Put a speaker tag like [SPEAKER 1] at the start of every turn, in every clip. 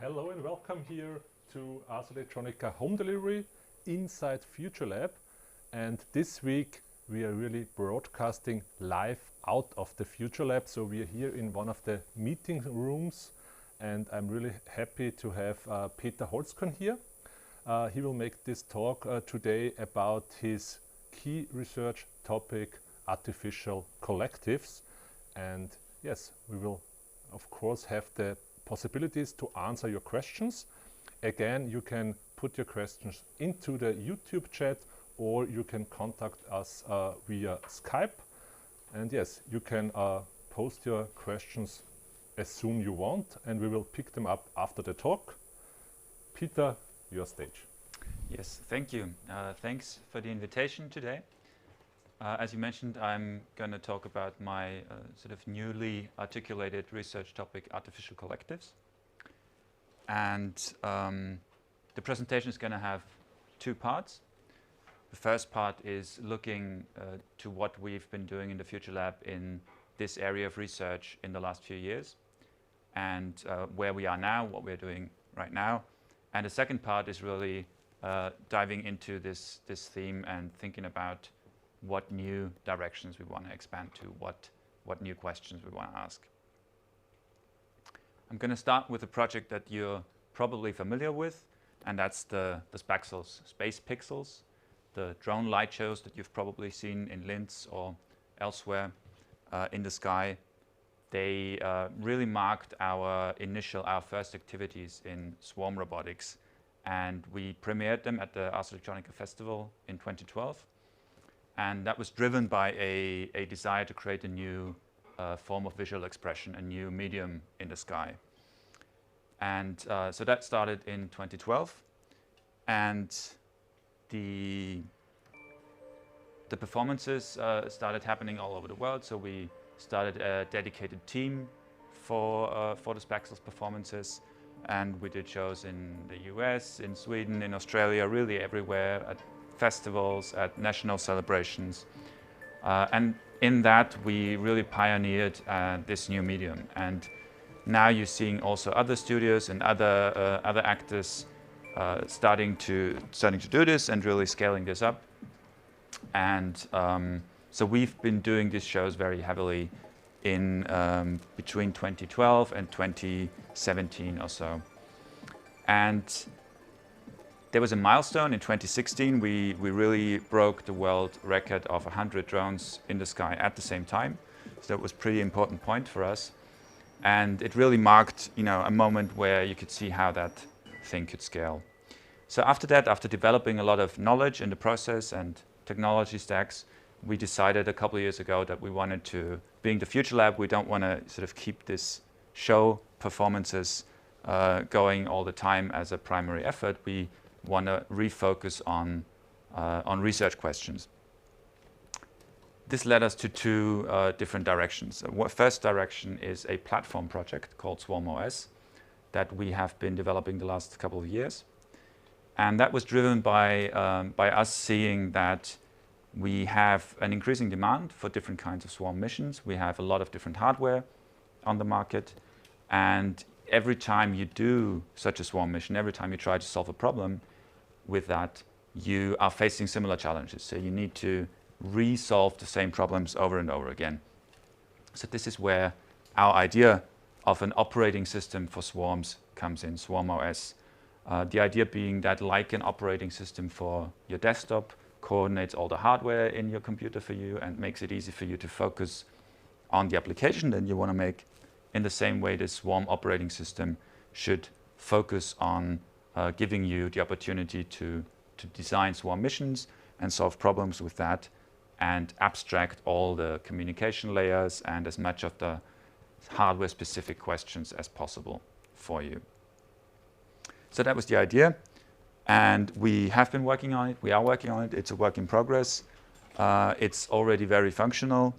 [SPEAKER 1] Hello and welcome here to Ars Electronica home delivery inside Futurelab. And this week we are really broadcasting live out of the Futurelab. So we are here in one of the meeting rooms, and I'm really happy to have Peter Holzkorn here. He will make this talk today about his key research topic, artificial collectives. And yes, we will of course have the possibilities to answer your questions. Again, you can put your questions into the YouTube chat, or you can contact us via Skype. And yes, you can post your questions as soon you want, and we will pick them up after the talk. Peter, your stage.
[SPEAKER 2] Yes, thank you. Thanks for the invitation today. As you mentioned, I'm going to talk about my sort of newly articulated research topic, artificial collectives. And the presentation is going to have two parts. The first part is looking to what we've been doing in the Futurelab in this area of research in the last few years, and where we are now, what we're doing right now. And the second part is really diving into this theme and thinking about what new directions we want to expand to, what new questions we want to ask. I'm going to start with a project that you're probably familiar with, and that's the Spaxels Space Pixels, the drone light shows that you've probably seen in Linz or elsewhere in the sky. They really marked our first activities in swarm robotics, and we premiered them at the Ars Electronica Festival in 2012. And that was driven by a desire to create a new form of visual expression, a new medium in the sky. And so that started in 2012. And the performances started happening all over the world. So we started a dedicated team for the Spaxels performances. And we did shows in the US, in Sweden, in Australia, really everywhere, at festivals, at national celebrations. And in that, we really pioneered this new medium. And now you're seeing also other studios and other actors starting to do this and really scaling this up. And so we've been doing these shows very heavily in between 2012 and 2017 or so. And there was a milestone in 2016. We really broke the world record of 100 drones in the sky at the same time. So that was a pretty important point for us. And it really marked, a moment where you could see how that thing could scale. So after that, after developing a lot of knowledge in the process and technology stacks, we decided a couple of years ago that we wanted to, being the Futurelab, we don't want to sort of keep this show performances going all the time as a primary effort. We want to refocus on research questions. This led us to two different directions. First direction is a platform project called SwarmOS that we have been developing the last couple of years. And that was driven by us seeing that we have an increasing demand for different kinds of swarm missions. We have a lot of different hardware on the market. And every time you do such a swarm mission, every time you try to solve a problem with that, you are facing similar challenges. So you need to resolve the same problems over and over again. So this is where our idea of an operating system for swarms comes in, SwarmOS. The idea being that, like an operating system for your desktop, coordinates all the hardware in your computer for you and makes it easy for you to focus on the application that you want to make. In the same way, this swarm operating system should focus on giving you the opportunity to design swarm missions and solve problems with that, and abstract all the communication layers and as much of the hardware-specific questions as possible for you. So that was the idea, and we have been working on it. We are working on it. It's a work in progress. It's already very functional.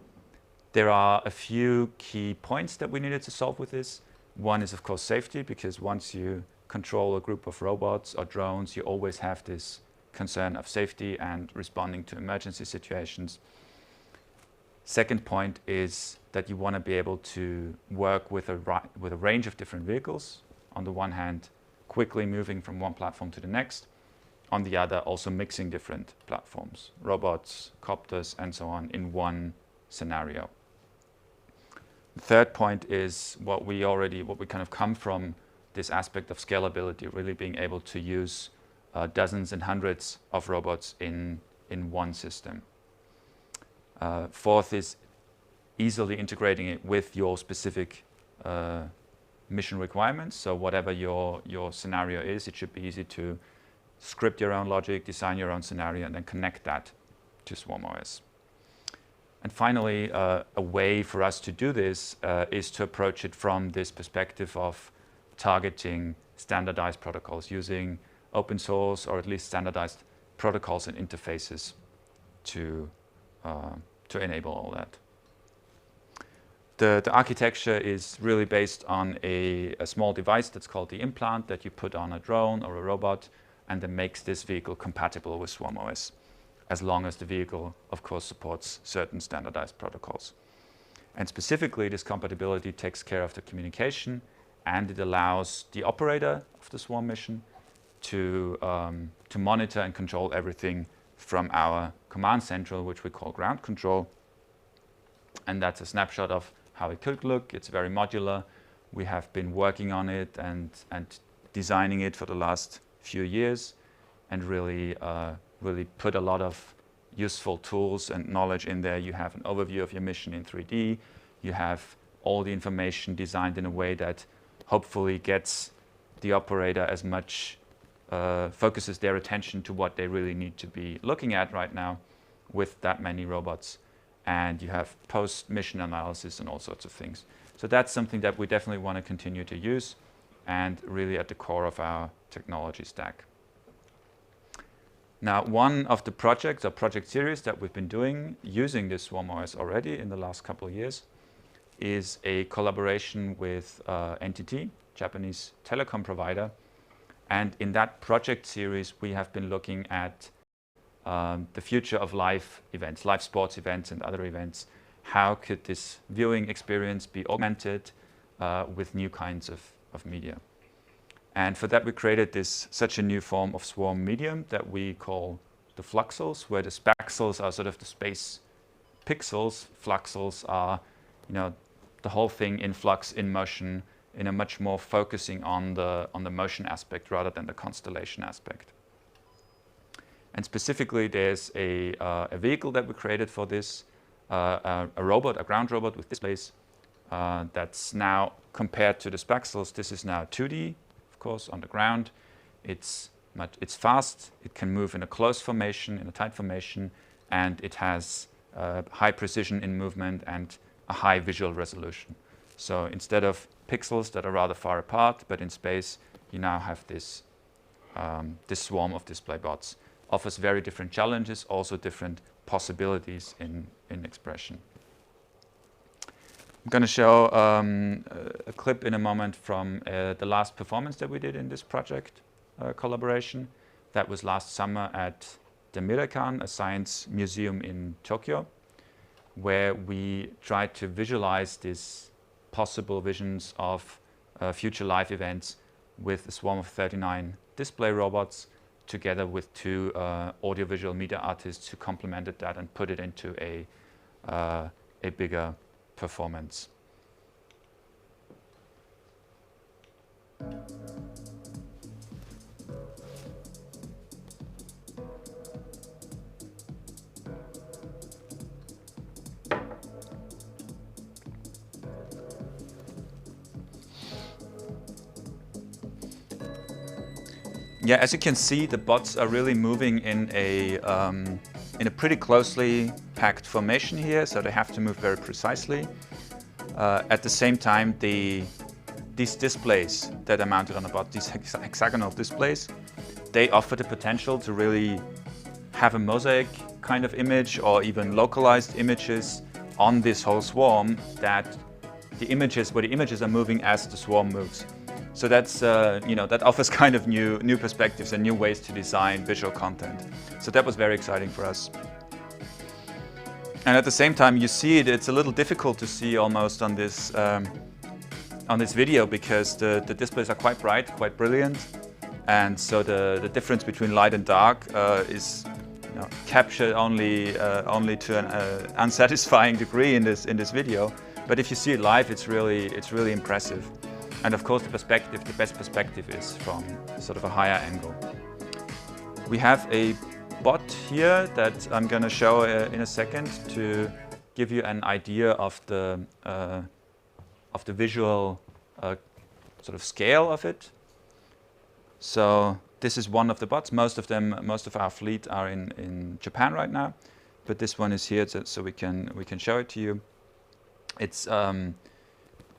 [SPEAKER 2] There are a few key points that we needed to solve with this. One is, of course, safety, because once you control a group of robots or drones, you always have this concern of safety and responding to emergency situations. Second point is that you want to be able to work with a range of different vehicles on the one hand, quickly moving from one platform to the next, on the other, also mixing different platforms, robots, copters, and so on in one scenario. The third point is what we kind of come from this aspect of scalability, really being able to use dozens and hundreds of robots in one system. Fourth is easily integrating it with your specific mission requirements. So whatever your scenario is, it should be easy to script your own logic, design your own scenario, and then connect that to SwarmOS. And finally, a way for us to do this is to approach it from this perspective of targeting standardized protocols, using open source or at least standardized protocols and interfaces to enable all that. The architecture is really based on a small device that's called the implant that you put on a drone or a robot, and that makes this vehicle compatible with SwarmOS, as long as the vehicle, of course, supports certain standardized protocols. And specifically, this compatibility takes care of the communication, and it allows the operator of the Swarm mission to monitor and control everything from our command central, which we call ground control. And that's a snapshot of how it could look. It's very modular. We have been working on it and designing it for the last few years, and really put a lot of useful tools and knowledge in there. You have an overview of your mission in 3D. You have all the information designed in a way that hopefully gets the operator as much, focuses their attention to what they really need to be looking at right now with that many robots. And you have post-mission analysis and all sorts of things. So that's something that we definitely want to continue to use, and really at the core of our technology stack. Now, one of the projects or project series that we've been doing using this SwarmOS already in the last couple of years is a collaboration with NTT, Japanese telecom provider. And in that project series, we have been looking at the future of live events, live sports events and other events. How could this viewing experience be augmented with new kinds of media? And for that, we created such a new form of swarm medium that we call the Fluxus, where the spaxels are sort of the space pixels. Fluxels are, the whole thing in flux, in motion, in a much more focusing on the motion aspect rather than the constellation aspect. And specifically, there's a vehicle that we created for this, a ground robot with displays that's now, compared to the spaxels, this is now 2D, of course, on the ground. It's fast, it can move in a closed formation, in a tight formation, and it has high precision in movement and a high visual resolution. So instead of pixels that are rather far apart, but in space, you now have this swarm of display bots. Offers very different challenges, also different possibilities in expression. I'm going to show a clip in a moment from the last performance that we did in this project collaboration. That was last summer at the Mirekan, a science museum in Tokyo, where we tried to visualize these possible visions of future live events with a swarm of 39 display robots, together with 2 audiovisual media artists who complemented that and put it into a bigger performance. Yeah, as you can see, the bots are really moving in a pretty closely packed formation here, so they have to move very precisely. At the same time, these displays that are mounted on the bot, these hexagonal displays, they offer the potential to really have a mosaic kind of image or even localized images on this whole swarm where the images are moving as the swarm moves. So that's, that offers kind of new perspectives and new ways to design visual content. So that was very exciting for us. And at the same time, you see it's a little difficult to see almost on this on this video because the displays are quite bright, quite brilliant, and so the difference between light and dark is captured only to an unsatisfying degree in this video. But if you see it live, it's really impressive. And of course, the best perspective is from sort of a higher angle. We have a bot here that I'm going to show in a second to give you an idea of the visual sort of scale of it. So this is one of the bots. Most of our fleet are in Japan right now, but this one is here so we can show it to you. It's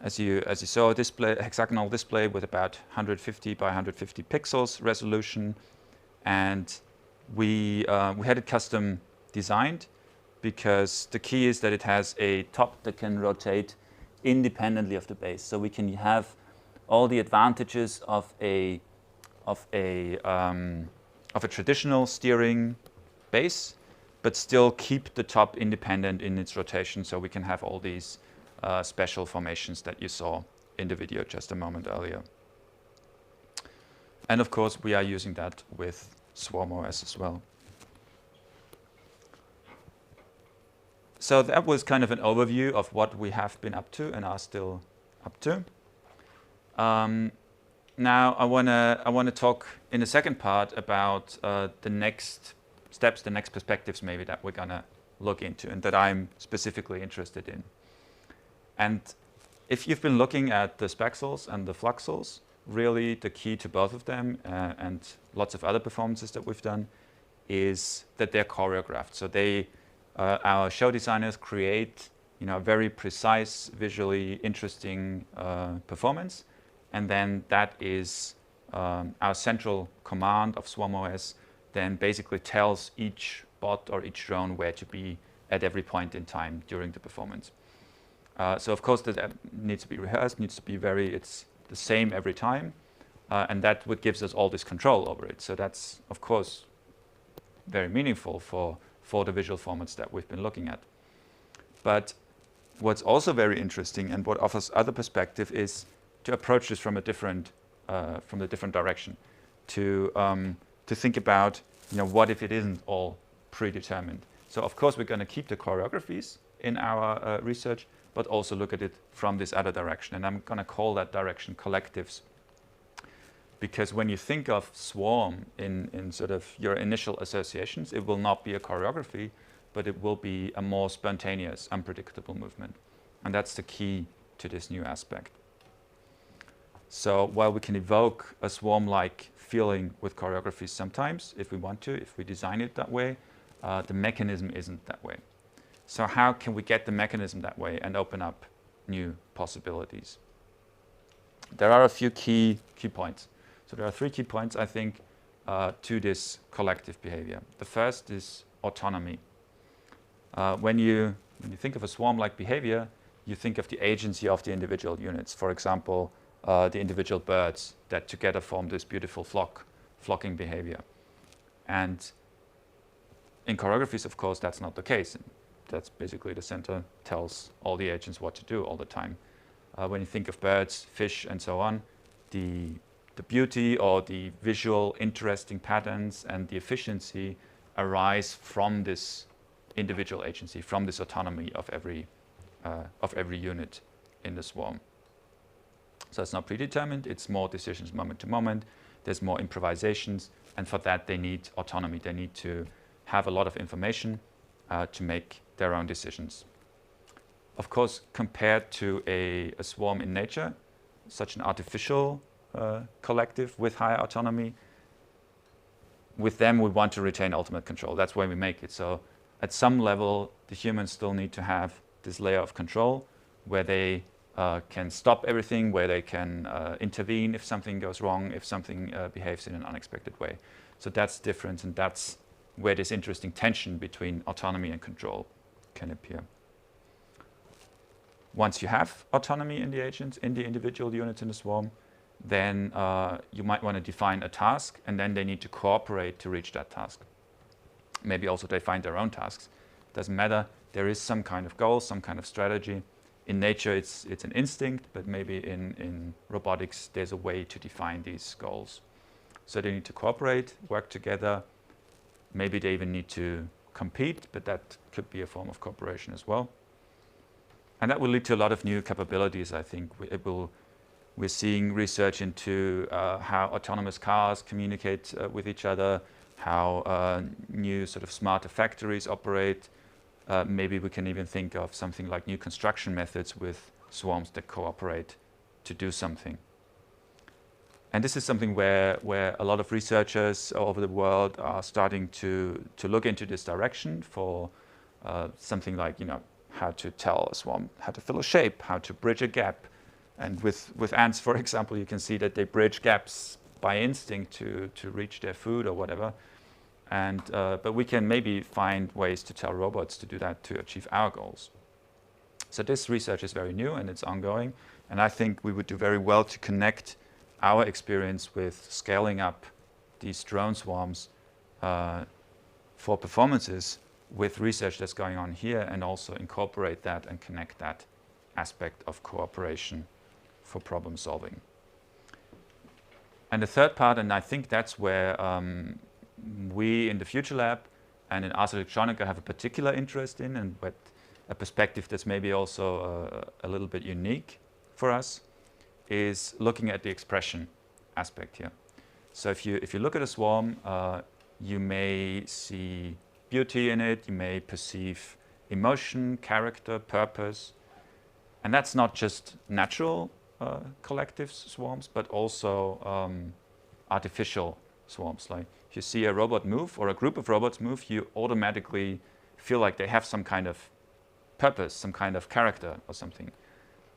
[SPEAKER 2] as you saw, a hexagonal display with about 150 by 150 pixels resolution, and we had it custom designed because the key is that it has a top that can rotate independently of the base, so we can have all the advantages of a traditional steering base, but still keep the top independent in its rotation, so we can have all these special formations that you saw in the video just a moment earlier. And of course, we are using that with Swarm OS as well. So that was kind of an overview of what we have been up to and are still up to. Now I wanna talk in the second part about the next steps, the next perspectives maybe that we're gonna look into and that I'm specifically interested in. And if you've been looking at the Spaxels and the Fluxus, really the key to both of them and lots of other performances that we've done is that they're choreographed. So our show designers create a very precise, visually interesting performance, and then that is our central command of Swarm OS then basically tells each bot or each drone where to be at every point in time during the performance. So of course that needs to be rehearsed, needs to be it's the same every time, and that what gives us all this control over it. So that's of course very meaningful for the visual formats that we've been looking at. But what's also very interesting and what offers other perspective is to approach this from a different direction, to think about what if it isn't all predetermined. So of course we're going to keep the choreographies in our research, but also look at it from this other direction. And I'm going to call that direction collectives. Because when you think of Swarm in sort of your initial associations, it will not be a choreography, but it will be a more spontaneous, unpredictable movement. And that's the key to this new aspect. So while we can evoke a Swarm-like feeling with choreographies sometimes, if we want to, if we design it that way, the mechanism isn't that way. So how can we get the mechanism that way and open up new possibilities? There are a few key points. So there are 3 key points, I think, to this collective behavior. The first is autonomy. When you think of a swarm-like behavior, you think of the agency of the individual units. For example, the individual birds that together form this beautiful flocking behavior. And in choreographies, of course, that's not the case. That's basically the center tells all the agents what to do all the time. When you think of birds, fish, and so on, the beauty or the visual interesting patterns and the efficiency arise from this individual agency, from this autonomy of every unit in the swarm. So it's not predetermined, it's more decisions moment to moment, there's more improvisations, and for that they need autonomy. They need to have a lot of information to make their own decisions. Of course, compared to a swarm in nature, such an artificial collective with higher autonomy, with them we want to retain ultimate control. That's why we make it. So at some level, the humans still need to have this layer of control where they can stop everything, where they can intervene if something goes wrong, if something behaves in an unexpected way. So that's different, and that's where this interesting tension between autonomy and control can appear. Once you have autonomy in the agents, in the individual units in the swarm, then you might want to define a task, and then they need to cooperate to reach that task. Maybe also they find their own tasks. Doesn't matter. There is some kind of goal, some kind of strategy in nature it's an instinct, but maybe in robotics there's a way to define these goals. So they need to cooperate, work together. Maybe they even need to compete, but that could be a form of cooperation as well. And that will lead to a lot of new capabilities, I think. We're seeing research into how autonomous cars communicate with each other, how new sort of smarter factories operate. Maybe we can even think of something like new construction methods with swarms that cooperate to do something. And this is something where a lot of researchers all over the world are starting to look into this direction for something like, how to tell a swarm how to fill a shape, how to bridge a gap. And with ants, for example, you can see that they bridge gaps by instinct to reach their food or whatever. And but we can maybe find ways to tell robots to do that to achieve our goals. So this research is very new and it's ongoing. And I think we would do very well to connect our experience with scaling up these drone swarms for performances with research that's going on here, and also incorporate that and connect that aspect of cooperation for problem solving. And the third part, and I think that's where we in the Futurelab and in Ars Electronica have a particular interest in, and with a perspective that's maybe also a little bit unique for us, is looking at the expression aspect here. So if you look at a swarm, you may see beauty in it, you may perceive emotion, character, purpose, and that's not just natural collective swarms, but also artificial swarms. Like if you see a robot move or a group of robots move, you automatically feel like they have some kind of purpose, some kind of character or something.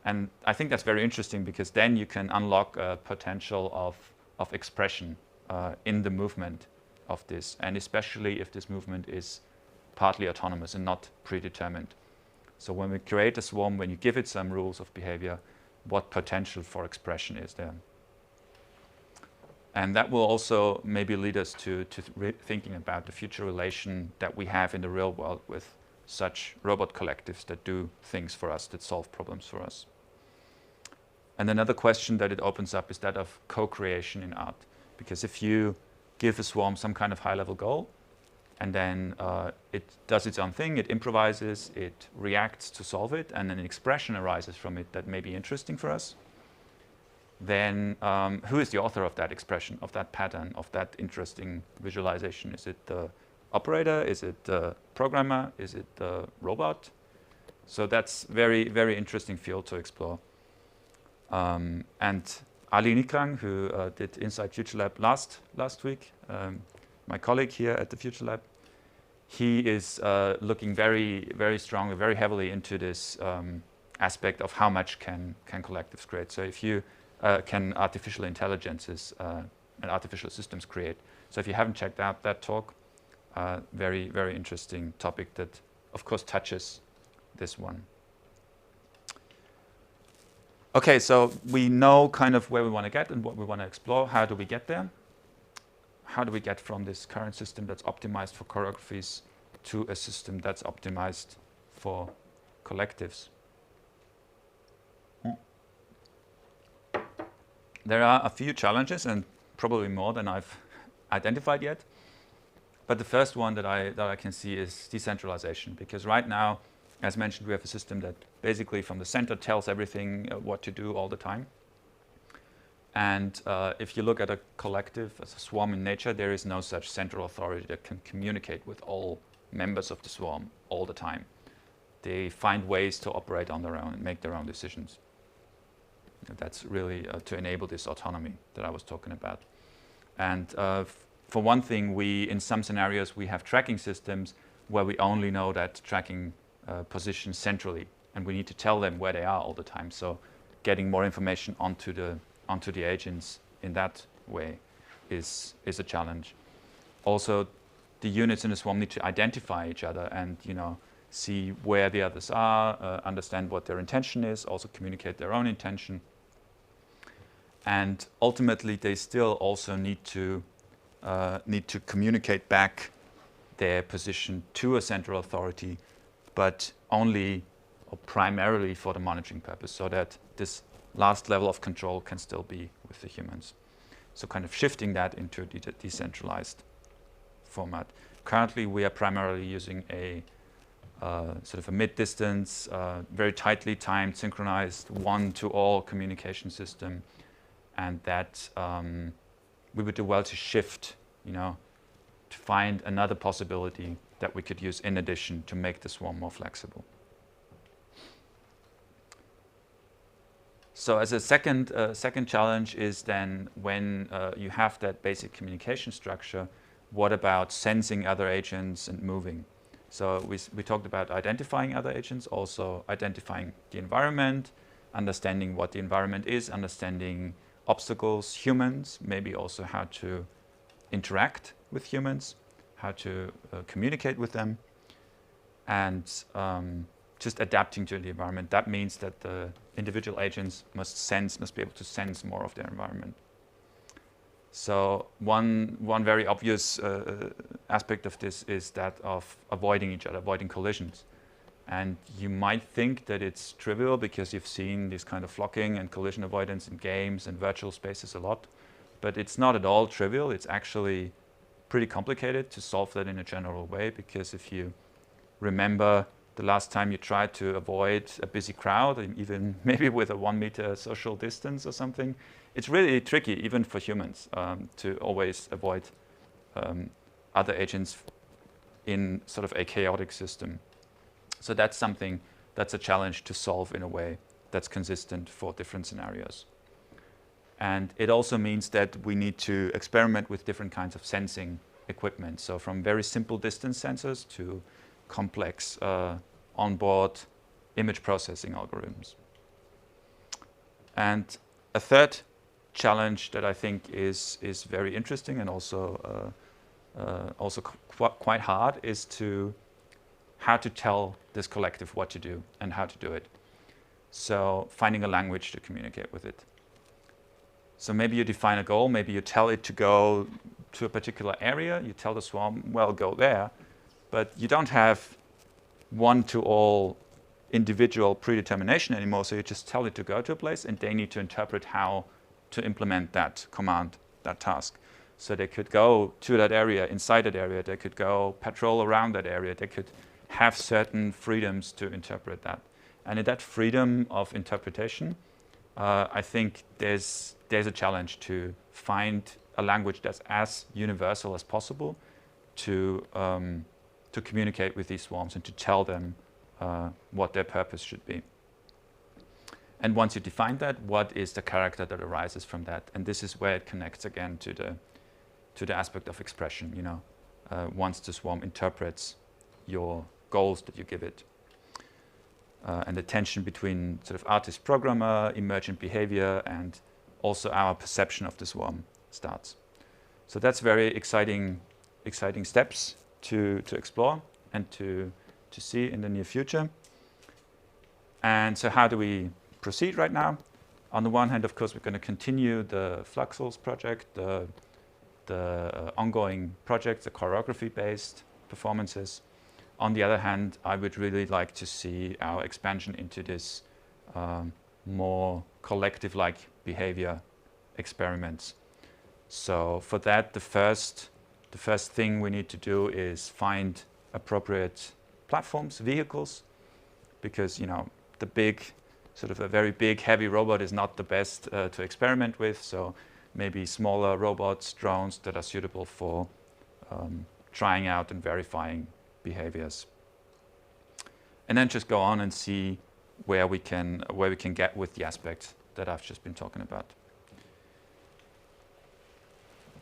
[SPEAKER 2] And I think that's very interesting, because then you can unlock a potential of expression in the movement of this, and especially if this movement is partly autonomous and not predetermined. So when we create a swarm, when you give it some rules of behavior, what potential for expression is there? And that will also maybe lead us to thinking about the future relation that we have in the real world with such robot collectives that do things for us, that solve problems for us. And another question that it opens up is that of co-creation in art. Because if you give a swarm some kind of high-level goal, and then it does its own thing, it improvises, it reacts to solve it, and an expression arises from it that may be interesting for us, then who is the author of that expression, of that pattern, of that interesting visualization? Is it the operator? Is it the programmer? Is it the robot? So that's very, very interesting field to explore. And Ali Nikrang, who did Inside Futurelab last week, my colleague here at the Futurelab, he is looking very, very strongly, very heavily into this aspect of how much can collectives create. So if you can artificial intelligences and artificial systems create. So if you haven't checked out that talk, very, very interesting topic that, of course, touches this one. Okay, so we know kind of where we want to get and what we want to explore. How do we get there? How do we get from this current system that's optimized for choreographies to a system that's optimized for collectives? There are a few challenges, and probably more than I've identified yet. But the first one that I can see is decentralization, because right now, as mentioned, we have a system that basically from the center tells everything what to do all the time. And if you look at a collective as a swarm in nature, there is no such central authority that can communicate with all members of the swarm all the time. They find ways to operate on their own and make their own decisions. And that's really to enable this autonomy that I was talking about. And for one thing, in some scenarios, we have tracking systems where we only know that tracking position centrally, and we need to tell them where they are all the time. So getting more information onto the agents in that way is a challenge. Also, the units in the swarm need to identify each other and see where the others are, understand what their intention is, also communicate their own intention. And ultimately, they still also need to communicate back their position to a central authority, but only or primarily for the monitoring purpose, so that this last level of control can still be with the humans. So kind of shifting that into a decentralized format. Currently, we are primarily using a sort of a mid-distance, very tightly timed, synchronized one-to-all communication system, and that we would do well to shift, to find another possibility that we could use in addition to make the swarm more flexible. So as a second challenge is then when you have that basic communication structure, what about sensing other agents and moving? So we talked about identifying other agents, also identifying the environment, understanding what the environment is, understanding obstacles, humans, maybe also how to interact with humans, how to communicate with them, and just adapting to the environment. That means that the individual agents must be able to sense more of their environment. So one very obvious aspect of this is that of avoiding each other, avoiding collisions. And you might think that it's trivial because you've seen this kind of flocking and collision avoidance in games and virtual spaces a lot, but it's not at all trivial. It's actually pretty complicated to solve that in a general way, because if you remember the last time you tried to avoid a busy crowd, even maybe with a 1 meter social distance or something, it's really tricky, even for humans, to always avoid other agents in sort of a chaotic system. So that's something that's a challenge to solve in a way that's consistent for different scenarios. And it also means that we need to experiment with different kinds of sensing equipment. So from very simple distance sensors to complex onboard image processing algorithms. And a third challenge that I think is very interesting and also quite hard is how to tell this collective what to do and how to do it. So finding a language to communicate with it. So maybe you define a goal, maybe you tell it to go to a particular area, you tell the swarm, well, go there, but you don't have one-to-all individual predetermination anymore, so you just tell it to go to a place and they need to interpret how to implement that command, that task. So they could go to that area, inside that area, they could go patrol around that area, they could have certain freedoms to interpret that. And in that freedom of interpretation, I think there's a challenge to find a language that's as universal as possible to communicate with these swarms and to tell them what their purpose should be. And once you define that, what is the character that arises from that? And this is where it connects again to the aspect of expression. Once the swarm interprets your goals that you give it, and the tension between sort of artist-programmer, emergent behavior, and also our perception of the swarm starts. So that's very exciting steps to explore and to see in the near future. And so how do we proceed right now? On the one hand, of course, we're going to continue the Fluxus project, the ongoing projects, the choreography-based performances. On the other hand, I would really like to see our expansion into this more collective-like behavior experiments. So for that, the first thing we need to do is find appropriate platforms, vehicles, because the big, sort of a very big, heavy robot is not the best to experiment with. So maybe smaller robots, drones that are suitable for trying out and verifying behaviors. And then just go on and see where we can get with the aspects that I've just been talking about.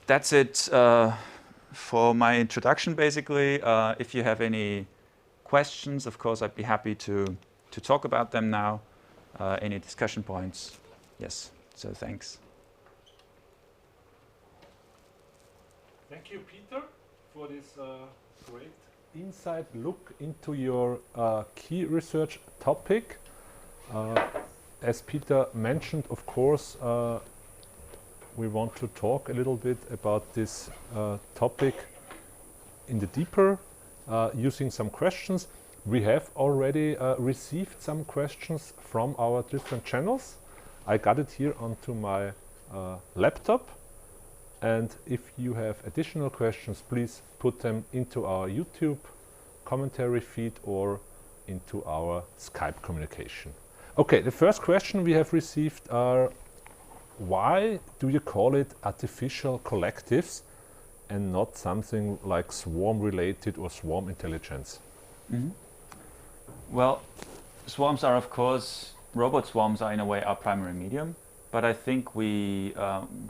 [SPEAKER 2] That's it for my introduction, basically. If you have any questions, of course, I'd be happy to talk about them now. Any discussion points? Yes, so thanks.
[SPEAKER 1] Thank you, Peter, for this great inside look into your key research topic. As Peter mentioned, of course, we want to talk a little bit about this topic in the deeper, using some questions. We have already received some questions from our different channels. I got it here onto my laptop, and if you have additional questions, please put them into our YouTube commentary feed or into our Skype communication. Okay, the first question we have received are, why do you call it artificial collectives and not something like swarm related or swarm intelligence?
[SPEAKER 2] Well, swarms are, of course, robot swarms are in a way our primary medium, but I think we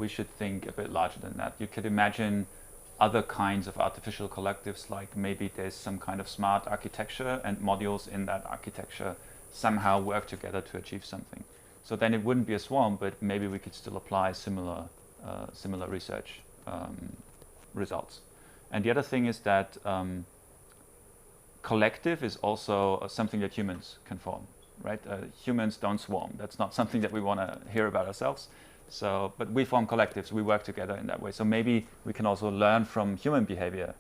[SPEAKER 2] should think a bit larger than that. You could imagine other kinds of artificial collectives, like maybe there's some kind of smart architecture and modules in that architecture somehow work together to achieve something. So then it wouldn't be a swarm, but maybe we could still apply similar research results. And the other thing is that collective is also something that humans can form, right? Humans don't swarm. That's not something that we want to hear about ourselves. So, but we form collectives. We work together in that way. So maybe we can also learn from human behavior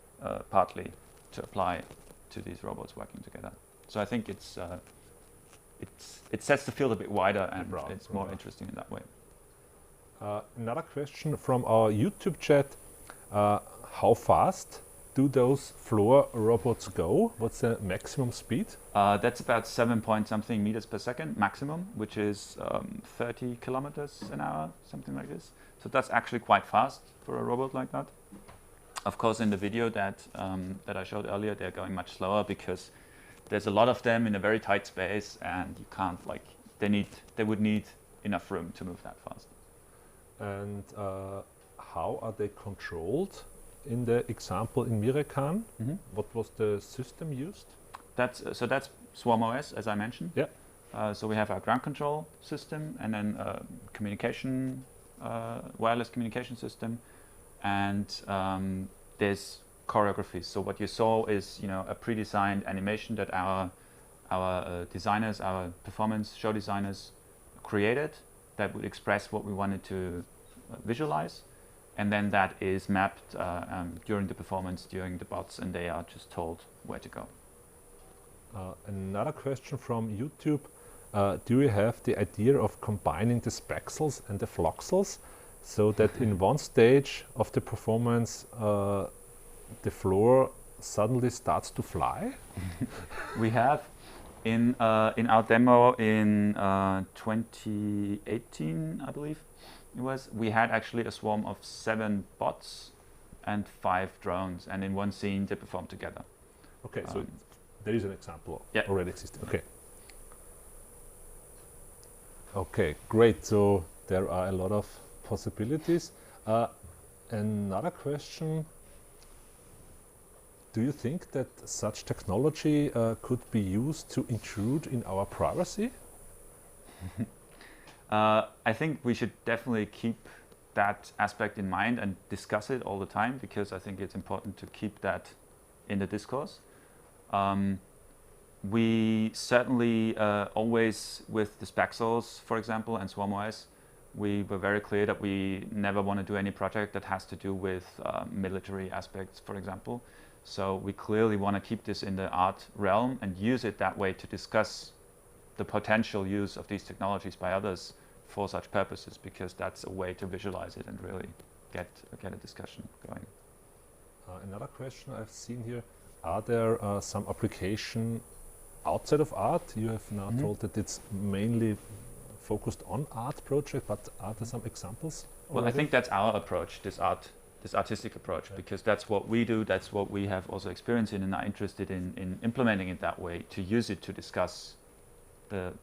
[SPEAKER 2] partly to apply to these robots working together. So I think it sets the field a bit wider, and it's more interesting in that way.
[SPEAKER 1] Another question from our YouTube chat: how fast do those floor robots go? What's the maximum speed?
[SPEAKER 2] That's about 7-point-something meters per second maximum, which is 30 kilometers an hour, something like this. So that's actually quite fast for a robot like that. Of course, in the video that I showed earlier, they're going much slower because there's a lot of them in a very tight space, and you can't they would need enough room to move that fast.
[SPEAKER 1] And how are they controlled? In the example in Mirekan, what was the system used?
[SPEAKER 2] That's Swarm OS, as I mentioned.
[SPEAKER 1] Yeah.
[SPEAKER 2] So we have our ground control system, and then communication, wireless communication system, and there's choreography. So what you saw is, a pre-designed animation that our designers, our performance show designers, created that would express what we wanted to visualize. And then that is mapped during the performance, during the bots, and they are just told where to go.
[SPEAKER 1] Another question from YouTube. Do you have the idea of combining the Spaxels and the Fluxus so that in one stage of the performance the floor suddenly starts to fly?
[SPEAKER 2] We have in our demo in 2018, I believe. We had actually a swarm of 7 bots and 5 drones, and in one scene they performed together.
[SPEAKER 1] Okay, so there is an example already existing. Okay. Okay, great. So there are a lot of possibilities. Another question: do you think that such technology could be used to intrude in our privacy?
[SPEAKER 2] I think we should definitely keep that aspect in mind and discuss it all the time, because I think it's important to keep that in the discourse. We certainly always, with the Spaxels, for example, and Swarm OS, we were very clear that we never want to do any project that has to do with military aspects, for example. So we clearly want to keep this in the art realm and use it that way to discuss the potential use of these technologies by others for such purposes, because that's a way to visualize it and really get a discussion going.
[SPEAKER 1] Another question I've seen here: are there some application outside of art? You have now told that it's mainly focused on art project, but are there some examples already?
[SPEAKER 2] Well, I think that's our approach, this artistic approach, because that's what we do, that's what we have also experience in, and are interested in implementing it that way, to use it to discuss the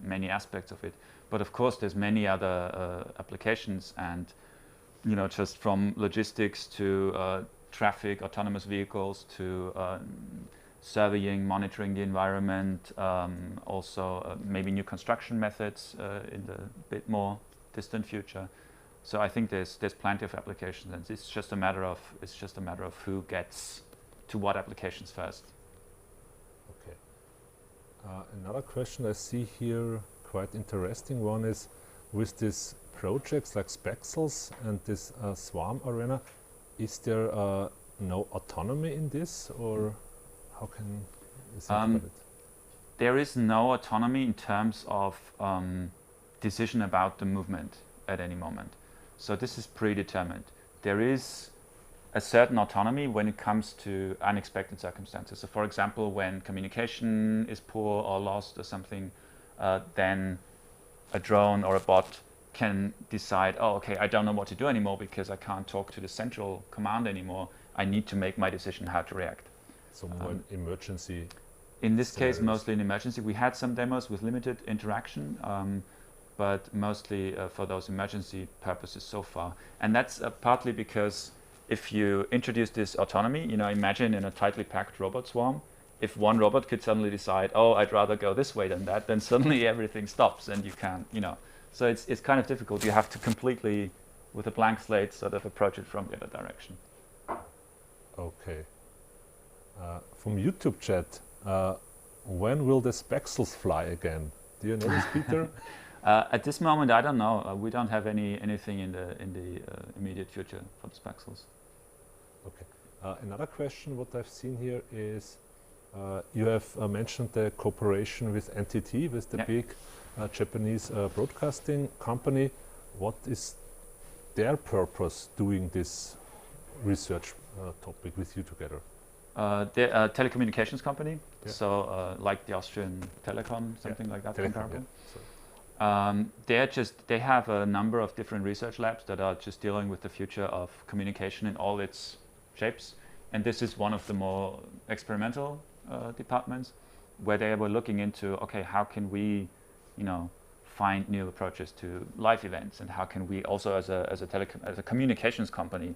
[SPEAKER 2] many aspects of it. But of course there's many other applications, and just from logistics to traffic, autonomous vehicles, to surveying, monitoring the environment, also maybe new construction methods in the bit more distant future. So I think there's plenty of applications, and it's just a matter of who gets to what applications first.
[SPEAKER 1] Okay. Another question I see here, quite interesting one, is with these projects like Spaxels and this Swarm Arena, is there no autonomy in this, or how can you think about it?
[SPEAKER 2] There is no autonomy in terms of decision about the movement at any moment. So this is predetermined. There is a certain autonomy when it comes to unexpected circumstances. So for example, when communication is poor or lost or something, then a drone or a bot can decide, oh, okay, I don't know what to do anymore because I can't talk to the central command anymore. I need to make my decision how to react.
[SPEAKER 1] So more emergency.
[SPEAKER 2] In this
[SPEAKER 1] scenarios.
[SPEAKER 2] case, mostly in emergency. We had some demos with limited interaction, but mostly for those emergency purposes so far. And that's partly because if you introduce this autonomy, imagine in a tightly packed robot swarm, if one robot could suddenly decide, oh, I'd rather go this way than that, then suddenly everything stops and you can't, So it's kind of difficult. You have to completely, with a blank slate, sort of approach it from the other direction.
[SPEAKER 1] Okay. From YouTube chat, when will the Spaxels fly again? Do you know this, Peter?
[SPEAKER 2] At this moment, I don't know. We don't have anything in the immediate future for the Spaxels.
[SPEAKER 1] Okay. Another question, what I've seen here is, you have mentioned the cooperation with NTT, with the big Japanese broadcasting company. What is their purpose doing this research topic with you together?
[SPEAKER 2] They're a telecommunications company, so like the Austrian Telecom, something like that, comparable. They have a number of different research labs that are just dealing with the future of communication in all its shapes, and this is one of the more experimental departments where they were looking into, okay, how can we, find new approaches to live events, and how can we also, as a communications company,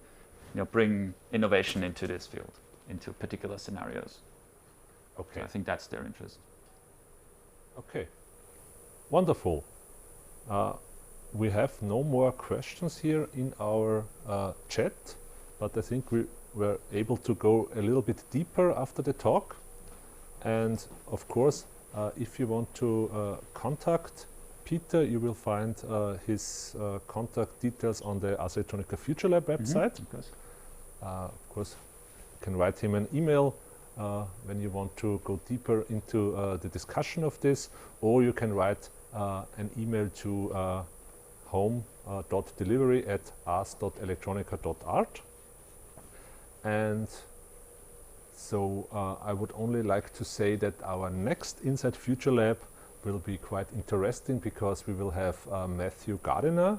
[SPEAKER 2] bring innovation into this field, into particular scenarios.
[SPEAKER 1] Okay.
[SPEAKER 2] So I think that's their interest.
[SPEAKER 1] Okay. Wonderful. We have no more questions here in our chat, but I think we were able to go a little bit deeper after the talk. And of course, if you want to contact Peter, you will find his contact details on the Ars Electronica Futurelab website. Of course, you can write him an email when you want to go deeper into the discussion of this, or you can write an email to home.delivery@ars.electronica.art. And so I would only like to say that our next Inside Futurelab will be quite interesting, because we will have Matthew Gardiner,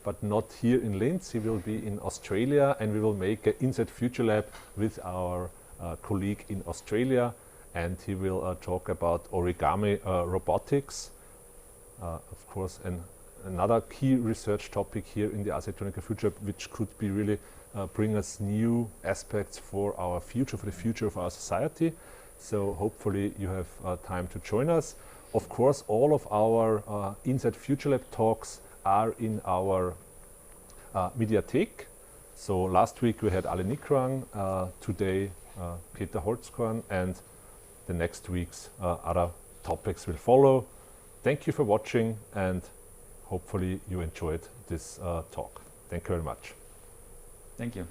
[SPEAKER 1] but not here in Linz. He will be in Australia, and we will make an Inside Futurelab with our colleague in Australia, and he will talk about origami robotics. Of course, another key research topic here in the Ars Electronica Future, which could be really bring us new aspects for our future, for the future of our society. So hopefully you have time to join us. Of course, all of our Inside Futurelab talks are in our Mediathek. So last week we had Ali Nikrang, today Peter Holzkorn, and the next week's other topics will follow. Thank you for watching, and hopefully you enjoyed this talk. Thank you very much.
[SPEAKER 2] Thank you.